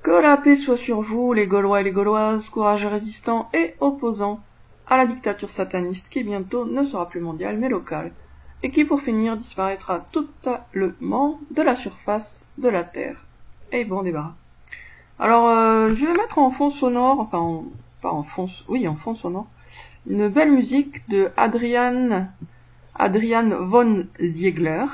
Que la paix soit sur vous, les Gaulois et les Gauloises, courageux résistants et opposants à la dictature sataniste qui bientôt ne sera plus mondiale mais locale, et qui pour finir disparaîtra totalement de la surface de la Terre. Et bon débarras. Alors je vais mettre en fond sonore, enfin pas en fond, oui en fond sonore, une belle musique de Adrian von Ziegler.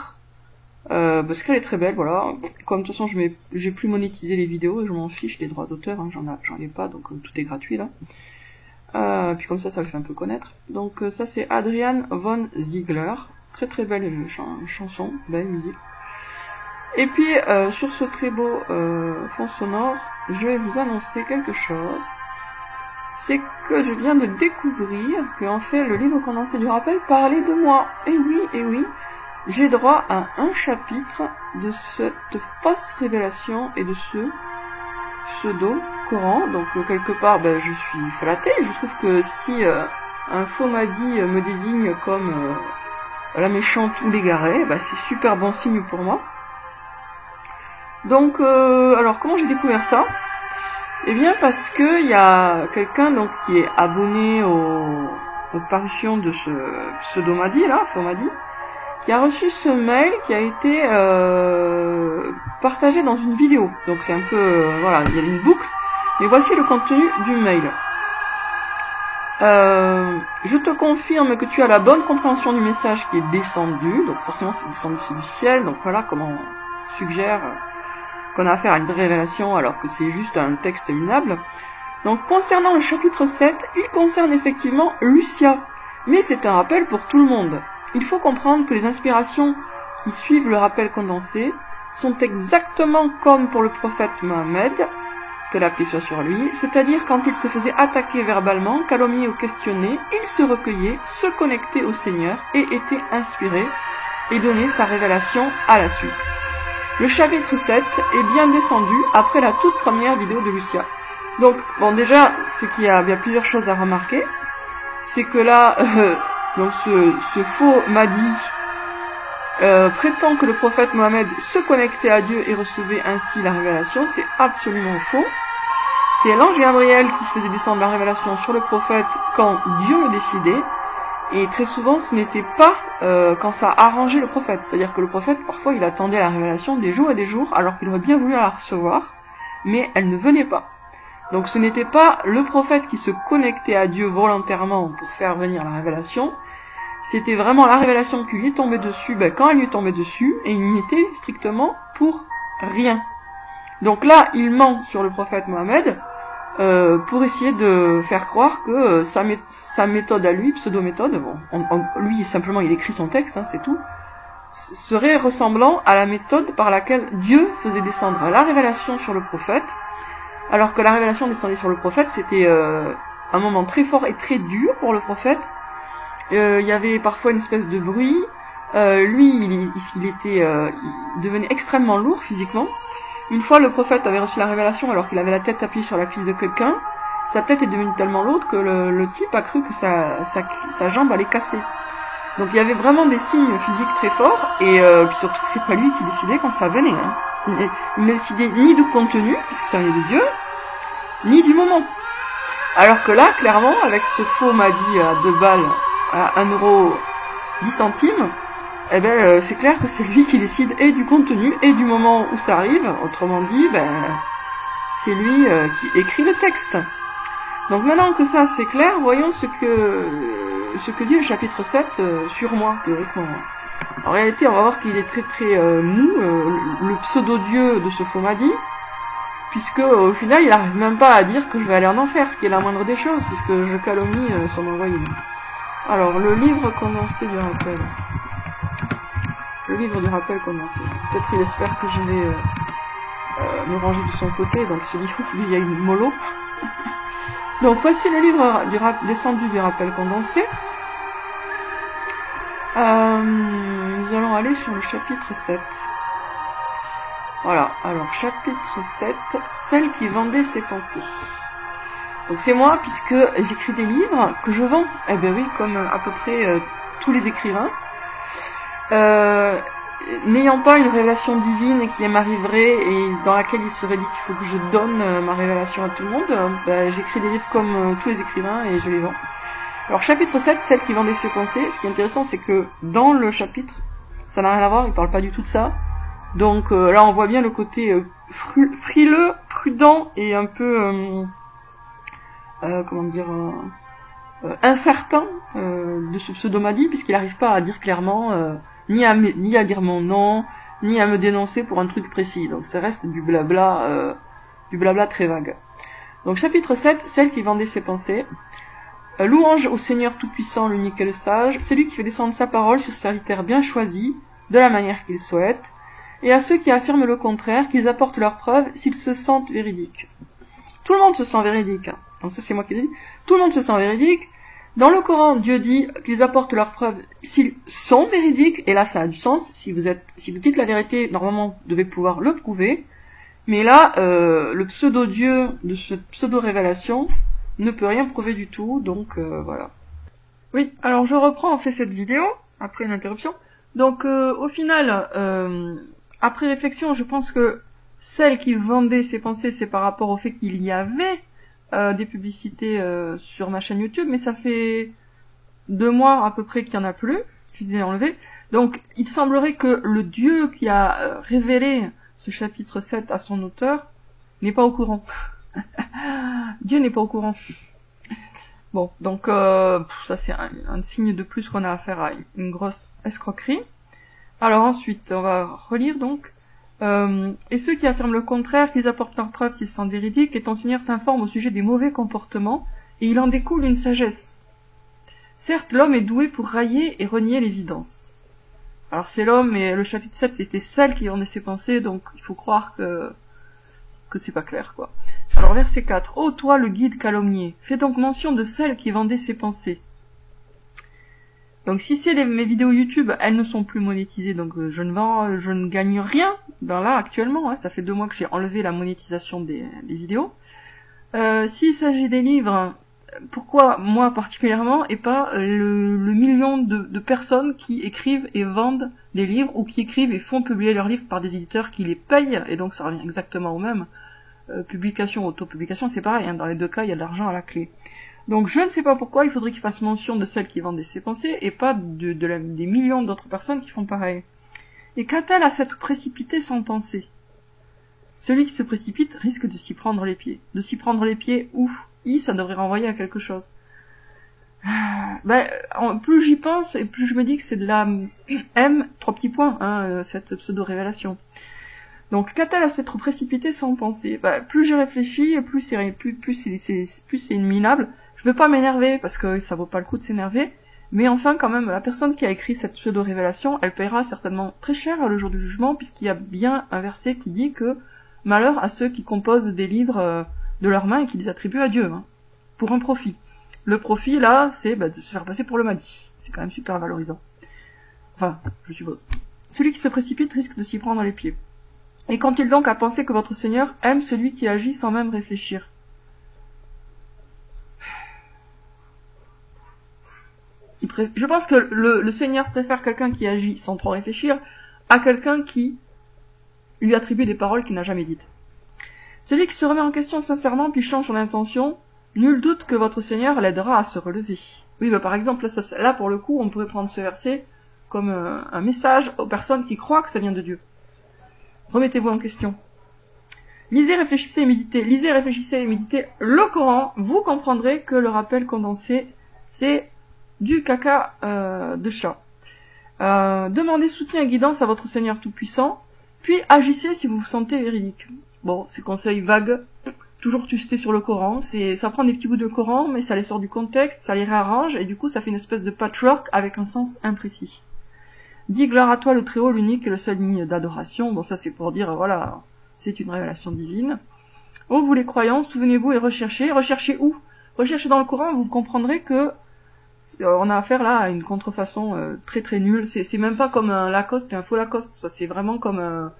Parce qu'elle est très belle, voilà. Comme de toute façon j'ai plus monétisé les vidéos et je m'en fiche des droits d'auteur, hein, j'en ai pas, donc tout est gratuit là. Puis comme ça le fait un peu connaître. Donc ça c'est Adrian von Ziegler, très très belle chanson, belle musique. Et puis sur ce très beau fond sonore, je vais vous annoncer quelque chose. C'est que je viens de découvrir que en fait le livre condensé du rappel parlait de moi. Et oui. J'ai droit à un chapitre de cette fausse révélation et de ce pseudo-Coran. Donc quelque part, je suis flattée. Je trouve que si un faux Mahdi me désigne comme la méchante ou l'égarée, c'est super bon signe pour moi. Donc, alors comment j'ai découvert ça? Eh bien parce que il y a quelqu'un donc qui est abonné aux parutions de ce pseudo-Mahdi là, faux Mahdi, qui a reçu ce mail qui a été partagé dans une vidéo. Donc c'est un peu voilà, il y a une boucle, mais voici le contenu du mail. Je te confirme que tu as la bonne compréhension du message qui est descendu. Donc forcément c'est descendu, c'est du ciel. Donc voilà comment on suggère qu'on a affaire à une vraie révélation alors que c'est juste un texte minable. Donc concernant le chapitre 7, il concerne effectivement Lucia, mais c'est un rappel pour tout le monde. Il faut comprendre que les inspirations qui suivent le rappel condensé sont exactement comme pour le prophète Mohammed, que la paix soit sur lui, c'est-à-dire quand il se faisait attaquer verbalement, calomnier ou questionner, il se recueillait, se connectait au Seigneur et était inspiré et donnait sa révélation à la suite. Le chapitre 7 est bien descendu après la toute première vidéo de Lucia. Donc, bon déjà, il y a plusieurs choses à remarquer, c'est que là, donc ce faux Mahdi prétend que le prophète Mohammed se connectait à Dieu et recevait ainsi la révélation. C'est absolument faux. C'est l'ange Gabriel qui faisait descendre la révélation sur le prophète quand Dieu le décidait. Et très souvent, ce n'était pas quand ça arrangeait le prophète. C'est-à-dire que le prophète, parfois, il attendait la révélation des jours et des jours, alors qu'il aurait bien voulu la recevoir, mais elle ne venait pas. Donc ce n'était pas le prophète qui se connectait à Dieu volontairement pour faire venir la révélation, c'était vraiment la révélation qui lui est tombée dessus, quand elle lui est tombée dessus, et il n'y était strictement pour rien. Donc là, il ment sur le prophète Mohammed, pour essayer de faire croire que sa méthode à lui, pseudo-méthode, lui simplement il écrit son texte, c'est tout, serait ressemblant à la méthode par laquelle Dieu faisait descendre la révélation sur le prophète, alors que la révélation descendait sur le prophète, c'était un moment très fort et très dur pour le prophète. Il y avait parfois une espèce de bruit, lui il devenait extrêmement lourd physiquement. Une fois, le prophète avait reçu la révélation alors qu'il avait la tête appuyée sur la cuisse de quelqu'un. Sa tête est devenue tellement lourde que le type a cru que sa jambe allait casser. Donc il y avait vraiment des signes physiques très forts, et puis surtout c'est pas lui qui décidait quand ça venait. Il ne décidait ni du contenu, puisque ça venait de Dieu, ni du moment. Alors que là, clairement, avec ce faux Mahdi à 2 balles, à 1,10 €, c'est clair que c'est lui qui décide et du contenu et du moment où ça arrive. Autrement dit, c'est lui qui écrit le texte. Donc maintenant que ça c'est clair, voyons ce que dit le chapitre 7 sur moi, théoriquement. En réalité, on va voir qu'il est très très mou, le pseudo-dieu de ce faux Mahdi, puisque au final, il n'arrive même pas à dire que je vais aller en enfer, ce qui est la moindre des choses, puisque je calomnie son envoyé. Alors, le livre condensé du rappel. Le livre du rappel condensé. Peut-être il espère que je vais me ranger de son côté, donc ce livre, lui, il y a une mollo. Donc voici le livre descendu du rappel condensé. Nous allons aller sur le chapitre 7. Voilà, alors chapitre 7, celle qui vendait ses pensées. Donc c'est moi, puisque j'écris des livres que je vends. Eh ben oui, comme à peu près tous les écrivains. n'ayant pas une révélation divine qui m'arriverait et dans laquelle il serait dit qu'il faut que je donne ma révélation à tout le monde, j'écris des livres comme tous les écrivains et je les vends. Alors chapitre 7, celle qui vendait ses pensées, ce qui est intéressant c'est que dans le chapitre, ça n'a rien à voir, il parle pas du tout de ça. Donc là on voit bien le côté frileux, prudent et un peu incertain de ce pseudo-Mahdi, puisqu'il n'arrive pas à dire clairement ni à dire mon nom, ni à me dénoncer pour un truc précis. Donc ça reste du blabla très vague. Donc chapitre 7, celle qui vendait ses pensées. Louange au Seigneur Tout-Puissant, l'unique et le sage, c'est lui qui fait descendre sa parole sur ses serviteurs bien choisis, de la manière qu'il souhaite, et à ceux qui affirment le contraire, qu'ils apportent leurs preuves s'ils se sentent véridiques. Tout le monde se sent véridique. Hein. Donc ça c'est moi qui l'ai dit. Tout le monde se sent véridique. Dans le Coran, Dieu dit qu'ils apportent leurs preuves s'ils sont véridiques, et là ça a du sens. Si vous dites la vérité, normalement vous devez pouvoir le prouver. Mais là, le pseudo-dieu de cette pseudo-révélation ne peut rien prouver du tout, donc voilà. Oui, alors je reprends en fait cette vidéo, après une interruption. Donc au final, après réflexion, je pense que celle qui vendait ses pensées, c'est par rapport au fait qu'il y avait des publicités sur ma chaîne YouTube, mais ça fait 2 mois à peu près qu'il n'y en a plus, je les ai enlevées. Donc il semblerait que le Dieu qui a révélé ce chapitre 7 à son auteur n'est pas au courant. Dieu n'est pas au courant. Bon, donc ça c'est un signe de plus qu'on a affaire à une grosse escroquerie. Alors ensuite, on va relire donc. Et ceux qui affirment le contraire, qu'ils apportent leurs preuves s'ils sont véridiques, et ton Seigneur t'informe au sujet des mauvais comportements, et il en découle une sagesse. Certes, l'homme est doué pour railler et renier l'évidence. Alors c'est l'homme, et le chapitre 7, c'était celle qui vendait ses pensées, donc il faut croire que c'est pas clair, quoi. Alors verset 4. Ô toi le guide calomnié, fais donc mention de celle qui vendait ses pensées. Donc si c'est mes vidéos YouTube, elles ne sont plus monétisées, donc je ne gagne rien dans là actuellement, hein, ça fait 2 mois que j'ai enlevé la monétisation des vidéos. S'il s'agit des livres, pourquoi moi particulièrement et pas le million de personnes qui écrivent et vendent des livres ou qui écrivent et font publier leurs livres par des éditeurs qui les payent, et donc ça revient exactement au même. Publication, autopublication, c'est pareil, hein, dans les 2 cas il y a de l'argent à la clé. Donc je ne sais pas pourquoi il faudrait qu'il fasse mention de celle qui vendait ses pensées et pas des millions d'autres personnes qui font pareil. Et qu'a-t-elle à s'être précipitée sans penser? Celui qui se précipite risque de s'y prendre les pieds. De s'y prendre les pieds, ça devrait renvoyer à quelque chose. Plus j'y pense et plus je me dis que c'est de la 3 petits points, hein, cette pseudo-révélation. Donc, qu'a-t-elle à s'être précipitée sans penser? Plus j'y réfléchis, plus c'est minable. Je veux pas m'énerver, parce que ça vaut pas le coup de s'énerver, mais enfin, quand même, la personne qui a écrit cette pseudo-révélation, elle paiera certainement très cher le jour du jugement, puisqu'il y a bien un verset qui dit que malheur à ceux qui composent des livres de leurs mains et qui les attribuent à Dieu, hein, pour un profit. Le profit, là, c'est de se faire passer pour le Mahdi. C'est quand même super valorisant. Enfin, je suppose. Celui qui se précipite risque de s'y prendre les pieds. Et quand-il donc à penser que votre Seigneur aime celui qui agit sans même réfléchir? Je pense que le Seigneur préfère quelqu'un qui agit sans trop réfléchir à quelqu'un qui lui attribue des paroles qu'il n'a jamais dites. Celui qui se remet en question sincèrement puis change son intention, nul doute que votre Seigneur l'aidera à se relever. Oui, par exemple, là pour le coup, on pourrait prendre ce verset comme un message aux personnes qui croient que ça vient de Dieu. Remettez-vous en question. Lisez, réfléchissez et méditez. Lisez, réfléchissez et méditez le Coran. Vous comprendrez que le rappel condensé, c'est du caca de chat. Demandez soutien et guidance à votre Seigneur Tout-Puissant, puis agissez si vous vous sentez véridique. Bon, ces conseils vagues, toujours tester sur le Coran, ça prend des petits bouts de Coran, mais ça les sort du contexte, ça les réarrange, et du coup ça fait une espèce de patchwork avec un sens imprécis. Dis gloire à toi le Très-Haut, l'unique et le seul digne d'adoration. Bon, ça c'est pour dire, voilà, c'est une révélation divine. Oh, vous les croyants, souvenez-vous et recherchez. Recherchez où? Recherchez dans le Coran, vous comprendrez que on a affaire là à une contrefaçon très très nulle. C'est même pas comme un Lacoste et un faux Lacoste. Ça c'est vraiment comme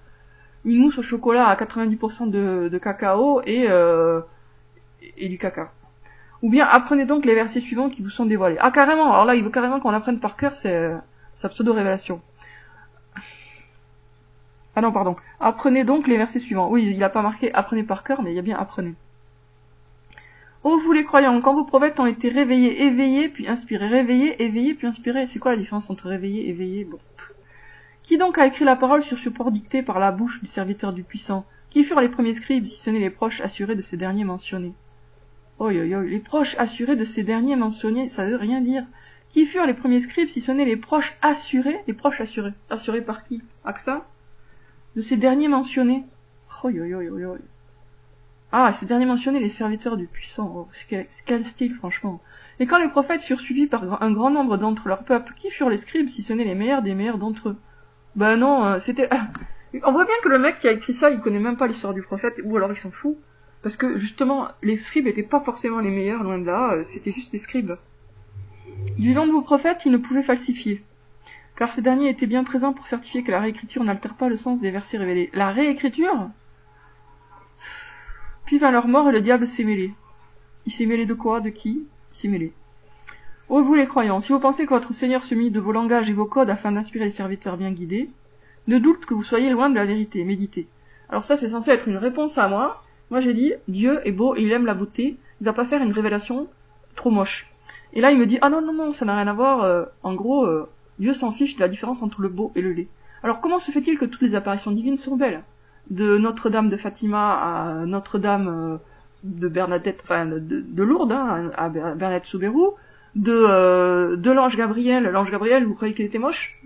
une mousse au chocolat à 90% de cacao et du caca. Ou bien apprenez donc les versets suivants qui vous sont dévoilés. Ah carrément, alors là il veut carrément qu'on apprenne par cœur sa pseudo-révélation. Ah non, pardon. Apprenez donc les versets suivants. Oui, il a pas marqué apprenez par cœur, mais il y a bien apprenez. Ô vous les croyants, quand vos prophètes ont été réveillés, éveillés, puis inspirés, réveillés, éveillés, puis inspirés. C'est quoi la différence entre réveillés, éveillés? Bon. Qui donc a écrit la parole sur support dicté par la bouche du serviteur du puissant? Qui furent les premiers scribes, si ce n'est les proches assurés de ces derniers mentionnés? Oi, oi, oi, les proches assurés de ces derniers mentionnés, ça veut rien dire. Qui furent les premiers scribes, si ce n'est les proches assurés? Les proches assurés. Assurés par qui? AXA? De ces derniers mentionnés. Oi, oi, oi, oi, oi. Ah, ces derniers mentionnés, les serviteurs du puissant. Oh, quel style, franchement. Et quand les prophètes furent suivis par un grand nombre d'entre leur peuple, qui furent les scribes, si ce n'est les meilleurs des meilleurs d'entre eux? Ben non, c'était... On voit bien que le mec qui a écrit ça, il connaît même pas l'histoire du prophète, ou alors il s'en fout. Parce que, justement, les scribes étaient pas forcément les meilleurs, loin de là, c'était juste des scribes. Du vivant de vos prophètes, ils ne pouvaient falsifier. Car ces derniers étaient bien présents pour certifier que la réécriture n'altère pas le sens des versets révélés. La réécriture? Puis vint leur mort et le diable s'est mêlé. Il s'est mêlé de quoi? De qui? Il s'est mêlé. Ô vous les croyants, si vous pensez que votre Seigneur se mit de vos langages et vos codes afin d'inspirer les serviteurs bien guidés, ne doute que vous soyez loin de la vérité, méditez. Alors ça, c'est censé être une réponse à moi. Moi, j'ai dit, Dieu est beau et il aime la beauté, il va pas faire une révélation trop moche. Et là, il me dit, ah non, non, non, ça n'a rien à voir, en gros, Dieu s'en fiche de la différence entre le beau et le laid. Alors comment se fait-il que toutes les apparitions divines sont belles? De Notre-Dame de Fatima à Notre-Dame de Bernadette, enfin de Lourdes, hein, à Bernadette Soubérou, de l'ange Gabriel. L'ange Gabriel, vous croyez qu'il était moche?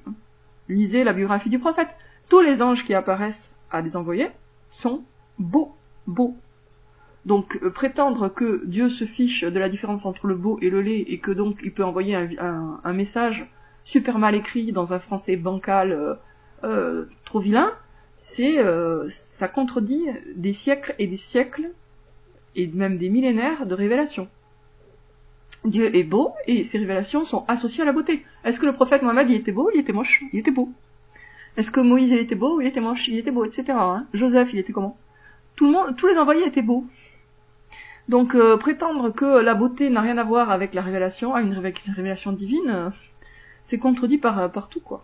Lisez la biographie du prophète. Tous les anges qui apparaissent à des envoyés sont beaux, beaux. Donc prétendre que Dieu se fiche de la différence entre le beau et le laid et que donc il peut envoyer un message super mal écrit dans un français bancal trop vilain, ça contredit des siècles et même des millénaires de révélations. Dieu est beau et ses révélations sont associées à la beauté. Est-ce que le prophète Mohammed il était beau? Il était moche? Il était beau. Est-ce que Moïse il était beau? Il était moche? Il était beau, etc. Hein. Joseph il était comment? Tous les envoyés étaient beaux. Donc prétendre que la beauté n'a rien à voir avec la révélation, une révélation divine, c'est contredit par tout quoi.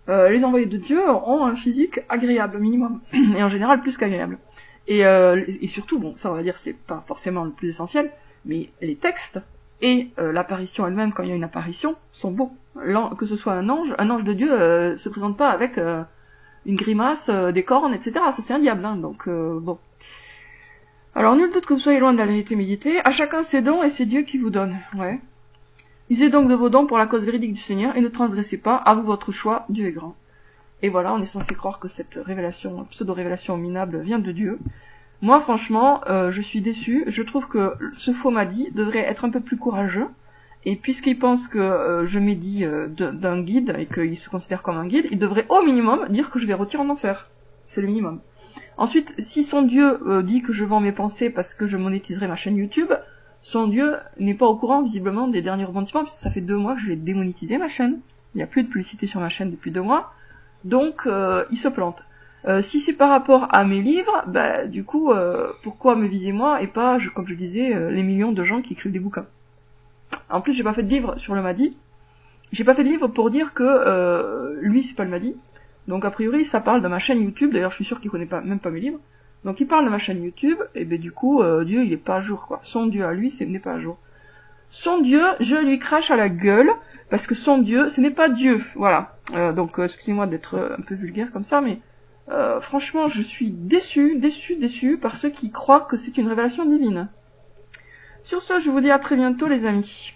Les envoyés de Dieu ont un physique agréable minimum, et en général plus qu'agréable. Et surtout, bon, ça on va dire c'est pas forcément le plus essentiel, mais les textes et l'apparition elle-même quand il y a une apparition sont beaux. Que ce soit un ange de Dieu se présente pas avec une grimace, des cornes, etc. Ça c'est un diable, hein, donc bon. Alors nul doute que vous soyez loin de la vérité méditée, à chacun ses dons et c'est Dieu qui vous donne. Ouais. Usez donc de vos dons pour la cause véridique du Seigneur et ne transgressez pas, à vous votre choix, Dieu est grand. Et voilà, on est censé croire que cette révélation, pseudo-révélation minable vient de Dieu. Moi, franchement, je suis déçue. Je trouve que ce faux Mahdi devrait être un peu plus courageux. Et puisqu'il pense que je médis d'un guide et qu'il se considère comme un guide, il devrait au minimum dire que je vais retirer en enfer. C'est le minimum. Ensuite, si son Dieu dit que je vends mes pensées parce que je monétiserai ma chaîne YouTube, son Dieu n'est pas au courant visiblement des derniers rebondissements, puisque ça fait 2 mois que je l'ai démonétisé ma chaîne. Il n'y a plus de publicité sur ma chaîne depuis 2 mois. Donc, il se plante. Si c'est par rapport à mes livres, bah du coup, pourquoi me viser moi et pas, comme je disais, les millions de gens qui écrivent des bouquins. En plus, j'ai pas fait de livre sur le Mahdi. J'ai pas fait de livre pour dire que lui, c'est pas le Mahdi. Donc, a priori, ça parle de ma chaîne YouTube. D'ailleurs, je suis sûr qu'il connaît même pas mes livres. Donc, il parle de ma chaîne YouTube. Et ben du coup, Dieu, il est pas à jour, quoi. Son Dieu à lui, n'est pas à jour. Son Dieu, je lui crache à la gueule, parce que son Dieu, ce n'est pas Dieu. Voilà. Donc, excusez-moi d'être un peu vulgaire comme ça, mais franchement, je suis déçue par ceux qui croient que c'est une révélation divine. Sur ce, je vous dis à très bientôt, les amis.